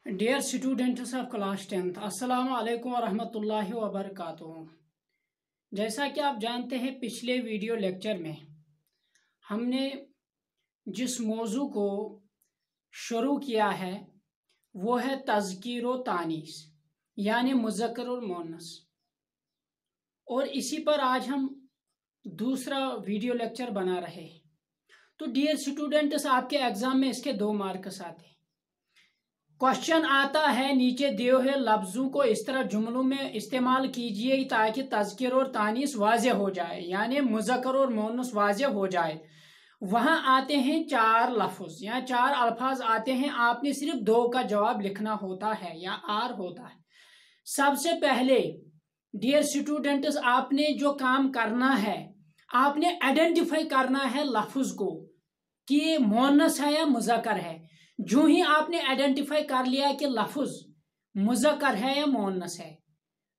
Dear students of class 10th, अस्सलाम वालेकुम वरहमतुल्लाहि वबरकातुहू। जैसा कि आप जानते हैं, पिछले वीडियो लेक्चर में हमने जिस मौजू को शुरू किया है वो है तज़कीर व तानीस, यानी मुज़क्कर और मुअन्नस। और इसी पर आज हम दूसरा वीडियो लेक्चर बना रहे हैं। तो डियर स्टूडेंट्स, आपके एग्जाम में इसके 2 मार्क्स आते हैं। क्वेश्चन आता है, नीचे दिए हुए लफ्जों को इस तरह जुमलों में इस्तेमाल कीजिए ताकि तज़कीर और तानीस वाज़े हो जाए, यानी मुज़क्कर और मुअन्नस वाज़े हो जाए। वहां आते हैं 4 लफ्ज या 4 अल्फाज आते हैं। आपने सिर्फ 2 का जवाब लिखना होता है या आर होता है। सबसे पहले डियर स्टूडेंट्स, आपने जो काम करना है, आपने आइडेंटिफाई करना है लफ्ज को कि ये मुअन्नस है या मुज़क्कर है। जो ही आपने आइडेंटिफाई कर लिया कि लफ्ज मुज़क्कर है या मुअन्नस है,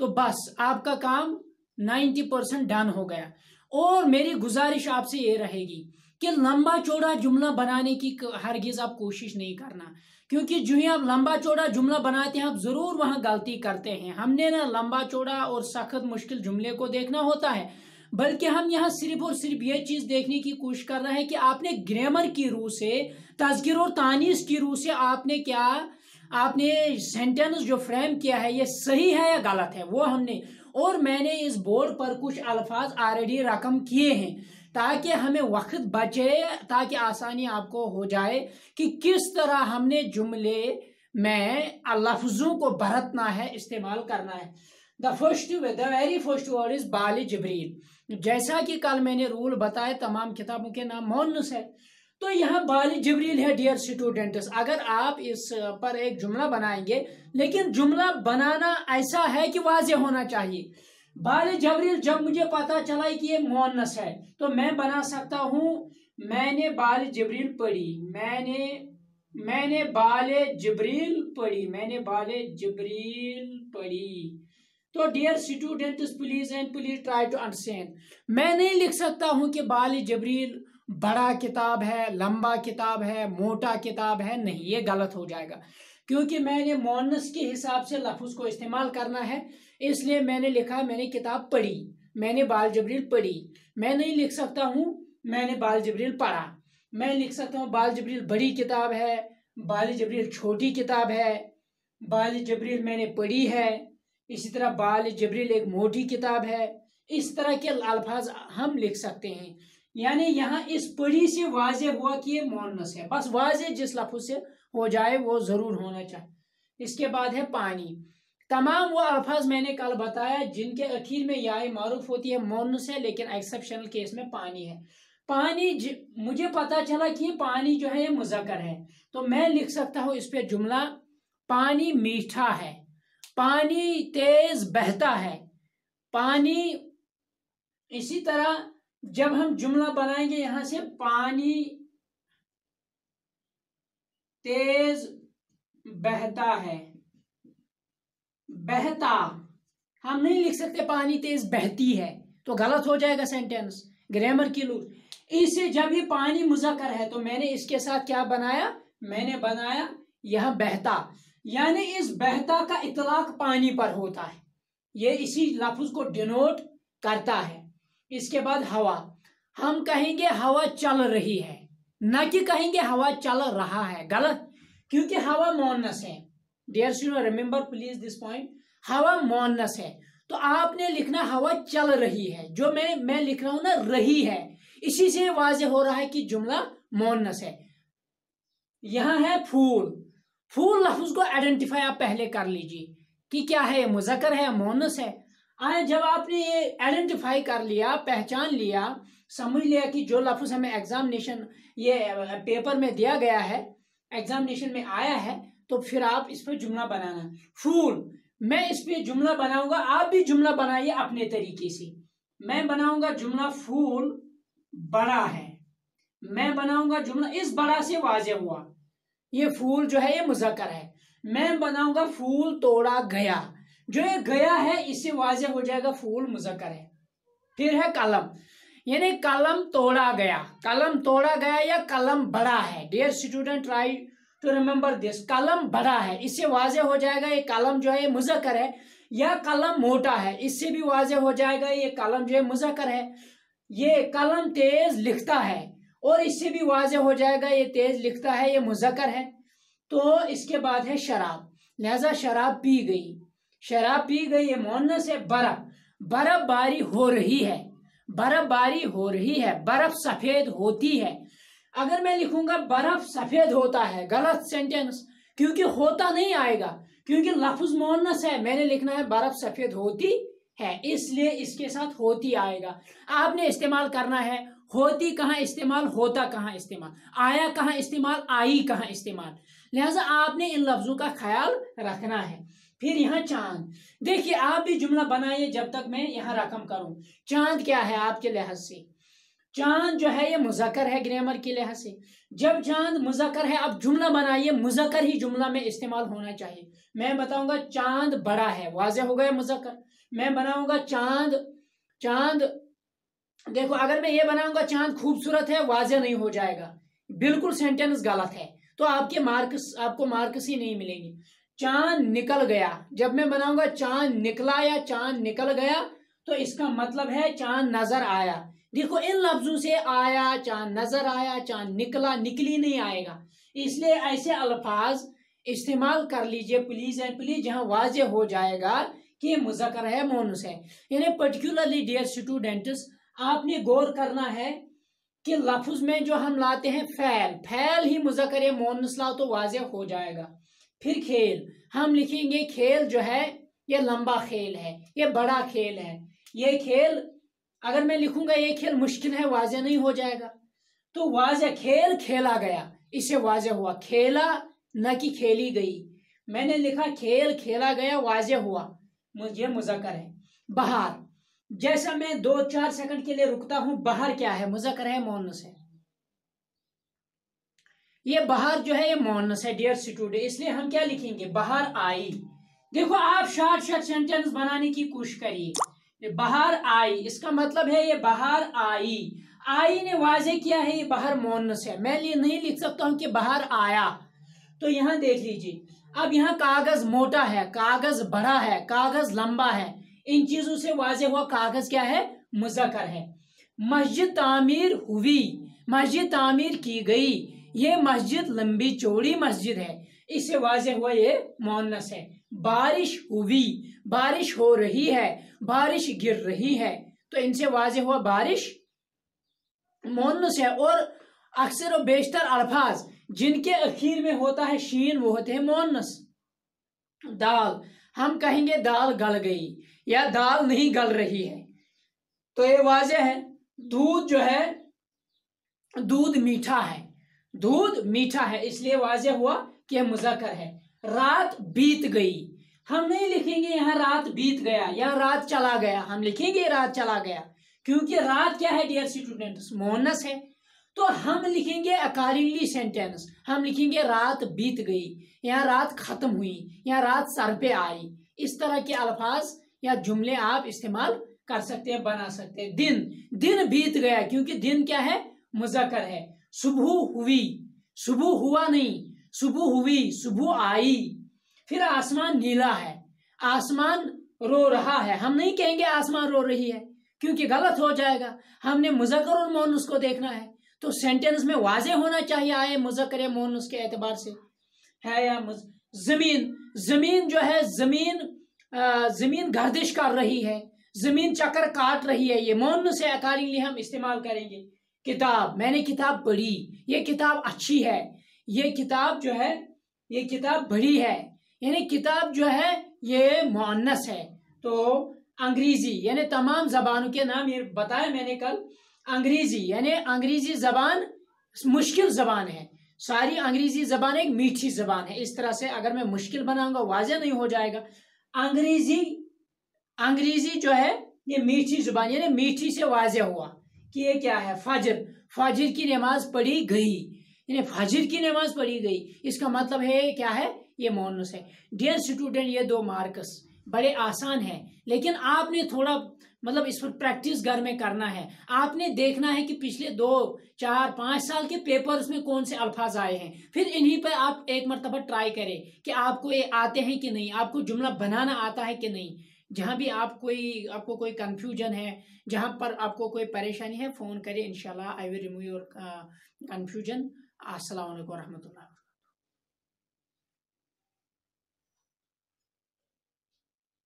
तो बस आपका काम 90% डन हो गया। और मेरी गुजारिश आपसे ये रहेगी कि लंबा चौड़ा जुमला बनाने की हरगिज आप कोशिश नहीं करना, क्योंकि जो ही आप लंबा चौड़ा जुमला बनाते हैं आप जरूर वहां गलती करते हैं। हमने ना लंबा चौड़ा और सख्त मुश्किल जुमले को देखना होता है, बल्कि हम यहाँ सिर्फ और सिर्फ ये चीज देखने की कोशिश कर रहे हैं कि आपने ग्रामर की रूह से, तज़कीर और तानीस की रूह से आपने सेंटेंस जो फ्रेम किया है ये सही है या गलत है, वो हमने। और मैंने इस बोर्ड पर कुछ अल्फाज ऑलरेडी रकम किए हैं ताकि हमें वक्त बचे, ताकि आसानी आपको हो जाए कि किस तरह हमने जुमले में लफ्जों को बरतना है, इस्तेमाल करना है। The very first word is बाल जिब्रील। जैसा कि कल मैंने रूल बताया, तमाम किताबों के नाम मुअन्नस है, तो यहाँ बाल जिब्रील है। डियर स्टूडेंट्स, अगर आप इस पर एक जुमला बनाएंगे, लेकिन जुमला बनाना ऐसा है कि वाज़ेह होना चाहिए। बाल जिब्रील, जब मुझे पता चला कि ये मुअन्नस है तो मैं बना सकता हूं, मैंने बाल जिब्रील पढ़ी, मैंने बाल जिब्रील पढ़ी, मैंने बाल जिब्रील पढ़ी। तो dear students, please try to understand. मैं नहीं लिख सकता हूं कि बाल जिब्रील बड़ा किताब है, लंबा किताब है, मोटा किताब है, नहीं, ये गलत हो जाएगा, क्योंकि मैंने मुअन्नस के हिसाब से लफ्ज को इस्तेमाल करना है। इसलिए मैंने लिखा मैंने किताब पढ़ी, मैंने बाल जिब्रील पढ़ी। मैं नहीं लिख सकता हूं मैंने बाल जिब्रील पढ़ा। मैं लिख सकता हूं बाल जिब्रील बड़ी किताब है, बाल जिब्रील छोटी किताब है, बाल जिब्रील मैंने पढ़ी है, इसी तरह बाल जिब्रील एक मोटी किताब है। इस तरह के अल्फाज हम लिख सकते हैं। यानी यहाँ इस पढ़ी से वाज़े हुआ कि ये मुअन्नस है, बस वाज़े जिस लफ्ज से हो जाए वो जरूर होना चाहिए। इसके बाद है पानी। तमाम वो अल्फाज मैंने कल बताया जिनके आखिर में या मारूफ होती है, मुअन्नस है, लेकिन एक्सेप्शनल केस में पानी है। पानी मुझे पता चला कि पानी जो है ये मुज़क्कर है, तो मैं लिख सकता हूँ इस पे जुमला, पानी मीठा है, पानी तेज बहता है, पानी। इसी तरह जब हम जुमला बनाएंगे यहां से, पानी तेज बहता है, बहता, हम नहीं लिख सकते पानी तेज बहती है, तो गलत हो जाएगा सेंटेंस, ग्रामर की रूल। इससे जब ये पानी मुज़क्कर है तो मैंने इसके साथ क्या बनाया, मैंने बनाया यह बहता, यानी इस बहता का इतलाक पानी पर होता है, ये इसी लफ्ज को डिनोट करता है। इसके बाद हवा, हम कहेंगे हवा चल रही है, न कि कहेंगे हवा चल रहा है, गलत, क्योंकि हवा मुअन्नस है। Dear student, remember please this point, हवा मुअन्नस है, तो आपने लिखना हवा चल रही है। जो मैं लिख रहा हूं ना, रही है, इसी से वाज़ेह हो रहा है कि जुमला मुअन्नस है। यहां है फूल। फूल लफ्ज को आइडेंटिफाई आप पहले कर लीजिए कि क्या है, मुज़क्कर है या मुअन्नस है। जब आपने ये आइडेंटिफाई कर लिया, पहचान लिया, समझ लिया कि जो लफ्ज हमें एग्जामिनेशन ये पेपर में दिया गया है, एग्जामिनेशन में आया है, तो फिर आप इस पर जुमला बनाना। फूल, मैं इस पे जुमला बनाऊंगा, आप भी जुमला बनाइए अपने तरीके से। मैं बनाऊंगा जुमला, फूल बड़ा है, मैं बनाऊंगा जुमला, इस बड़ा से वाज़ेह हुआ ये फूल जो है ये मुज़क्कर है। मैं बनाऊंगा फूल तोड़ा गया, जो ये गया है इससे वाज़ेह हो जाएगा फूल मुज़क्कर है। फिर है कलम, यानी कलम तोड़ा गया, कलम तोड़ा गया या कलम बड़ा है। Dear student, try to remember this. कलम बड़ा है, इससे वाजे हो जाएगा ये कलम जो है ये मुज़क्कर है। या कलम मोटा है, इससे भी वाजे हो जाएगा ये कलम जो है मुज़क्कर है। ये कलम तेज लिखता है, और इससे भी वाजे हो जाएगा ये तेज लिखता है, ये मुज़क्कर है। तो इसके बाद है शराब, लिहाजा शराब पी गई, शराब पी गई ये मुअन्नस है। बर्फ, बर्फबारी हो रही है, बर्फबारी हो रही है, बर्फ सफेद होती है। अगर मैं लिखूंगा बर्फ सफेद होता है, गलत सेंटेंस, क्योंकि होता नहीं आएगा, क्योंकि लफ्ज मुअन्नस है। मैंने लिखना है बर्फ सफेद होती है, इसलिए इसके साथ होती आएगा। आपने इस्तेमाल करना है होती कहाँ इस्तेमाल, होता कहाँ इस्तेमाल, आया कहाँ इस्तेमाल, आई कहाँ इस्तेमाल। लिहाजा आपने इन लफ्जों का ख्याल रखना है। फिर यहाँ चांद, देखिए आप भी जुमला बनाइए जब तक मैं यहाँ रकम करूं। चांद क्या है आपके लिहाज से? चांद जो है ये मुज़क्कर है ग्रामर के लिहाज से। जब चांद मुज़क्कर है, अब जुमला बनाइए, मुज़क्कर ही जुमला में इस्तेमाल होना चाहिए। मैं बताऊंगा चांद बड़ा है, वाज़े हो गया मुज़क्कर। मैं बनाऊंगा चांद, चांद देखो अगर मैं ये बनाऊंगा चांद खूबसूरत है, वाज़े नहीं हो जाएगा, बिल्कुल सेंटेंस गलत है, तो आपको मार्क्स ही नहीं मिलेंगे। चांद निकल गया, जब मैं बनाऊंगा चांद निकला या चांद निकल गया, तो इसका मतलब है चांद नजर आया। देखो इन लफ्जों से आया, चांद नजर आया, चांद निकला, निकली नहीं आएगा। इसलिए ऐसे अल्फाज इस्तेमाल कर लीजिए प्लीज एंड प्लीज, जहां वाजे हो जाएगा कि ये मुज़क्कर है मुअन्नस है। यानी पर्टिकुलरली डियर स्टूडेंट्स, आपने गौर करना है कि लफ्ज में जो हम लाते हैं फैल, फैल ही मुज़क्कर है मुअन्नस लाओ तो वाजे हो जाएगा। फिर खेल, हम लिखेंगे खेल जो है ये लंबा खेल है, ये बड़ा खेल है। ये खेल अगर मैं लिखूंगा ये खेल मुश्किल है, वाजे नहीं हो जाएगा। तो वाजे खेल खेला गया, इससे वाजे हुआ, खेला न कि खेली गई। मैंने लिखा खेल खेला गया, वाजे हुआ, मुझे मुज़क्कर है। बहार, जैसा मैं 2-4 सेकंड के लिए रुकता हूं, बहार क्या है? मुज़क्कर है मुअन्नस है। ये बहार जो है ये मुअन्नस है डियर स्टूडेंट, इसलिए हम क्या लिखेंगे? बहार आई। देखो आप शॉर्ट सेंटेंस बनाने की कोशिश करिए। बहार आई, इसका मतलब है ये बहार आई, आई ने वाजे किया है, ये बहार मुअन्नस है। मैं नहीं लिख सकता हूं कि बहार आया। तो यहां देख लीजिए, अब यहाँ कागज मोटा है, कागज बड़ा है, कागज लंबा है, इन चीजों से वाजे हुआ कागज क्या है? मुज़क्कर है। मस्जिद तामीर हुई, मस्जिद तामीर की गई, ये मस्जिद लंबी चौड़ी मस्जिद है, इससे वाजे हुआ ये मुअन्नस है। बारिश हुई, बारिश हो रही है, बारिश गिर रही है, तो इनसे वाजे हुआ बारिश मुअन्नस है। और अक्सर और बेशतर अल्फाज जिनके आखिर में होता है शीन वो होते हैं मुअन्नस। दाल, हम कहेंगे दाल गल गई या दाल नहीं गल रही है, तो ये वाजे है। दूध जो है, दूध मीठा है, दूध मीठा है, इसलिए वाजे हुआ कि मुज़क्कर है। रात बीत गई, हम नहीं लिखेंगे यहाँ रात बीत गया या रात चला गया, हम लिखेंगे रात चला गया, क्योंकि रात क्या है डियर स्टूडेंट्स? मुअन्नस है। तो हम लिखेंगे अकॉर्डिंगली सेंटेंस, हम लिखेंगे रात बीत गई, यहाँ रात खत्म हुई, यहाँ रात सर पे आई। इस तरह के अल्फाज या जुमले आप इस्तेमाल कर सकते हैं, बना सकते हैं। दिन, दिन बीत गया, क्योंकि दिन क्या है? मुज़क्कर है। सुबह हुई, सुबह हुआ नहीं, सुबह हुई, सुबह आई। फिर आसमान नीला है, आसमान रो रहा है, हम नहीं कहेंगे आसमान रो रही है, क्योंकि गलत हो जाएगा। हमने मुज़क्कर और मुअन्नस को देखना है, तो सेंटेंस में वाजे होना चाहिए, आए मुज़क्कर या मुअन्नस के एतबार से है या जमीन, जमीन जो है, जमीन गर्दिश कर रही है, जमीन चक्कर काट रही है, ये मुअन्नस है, अकॉर्डिंगली हम इस्तेमाल करेंगे। किताब, मैंने किताब पढ़ी, ये किताब अच्छी है, ये किताब जो है ये किताब बड़ी है, यानी किताब जो है ये मुअन्नस है। तो अंग्रेजी, यानी तमाम जबानों के नाम ये बताया मैंने कल। अंग्रेजी यानी अंग्रेजी जबान मुश्किल जबान है, सारी अंग्रेजी जबान एक मीठी जबान है। इस तरह से अगर मैं मुश्किल बनाऊंगा वाज़ेह नहीं हो जाएगा। अंग्रेजी, अंग्रेजी जो है ये मीठी जुबान, यानी मीठी से वाज़ेह हुआ कि ये क्या है? फजर, फजर की नमाज पढ़ी गई, यानी फजर की नमाज पढ़ी गई, इसका मतलब है क्या है? ये मुअन्नस है। डियर स्टूडेंट, ये 2 मार्क्स, बड़े आसान है, लेकिन आपने थोड़ा मतलब इस पर प्रैक्टिस घर में करना है। आपने देखना है कि पिछले 2 4 5 साल के पेपर्स में कौन से अल्फाज आए हैं, फिर इन्हीं पर आप एक मरतबा ट्राई करें कि आपको ये आते हैं कि नहीं, आपको जुमला बनाना आता है कि नहीं। जहां भी आपको कोई कंफ्यूजन है, जहां पर आपको कोई परेशानी है, फ़ोन करें, इंशाल्लाह I will remove your confusion. अस्सलाम वालेकुम रहमतुल्लाह।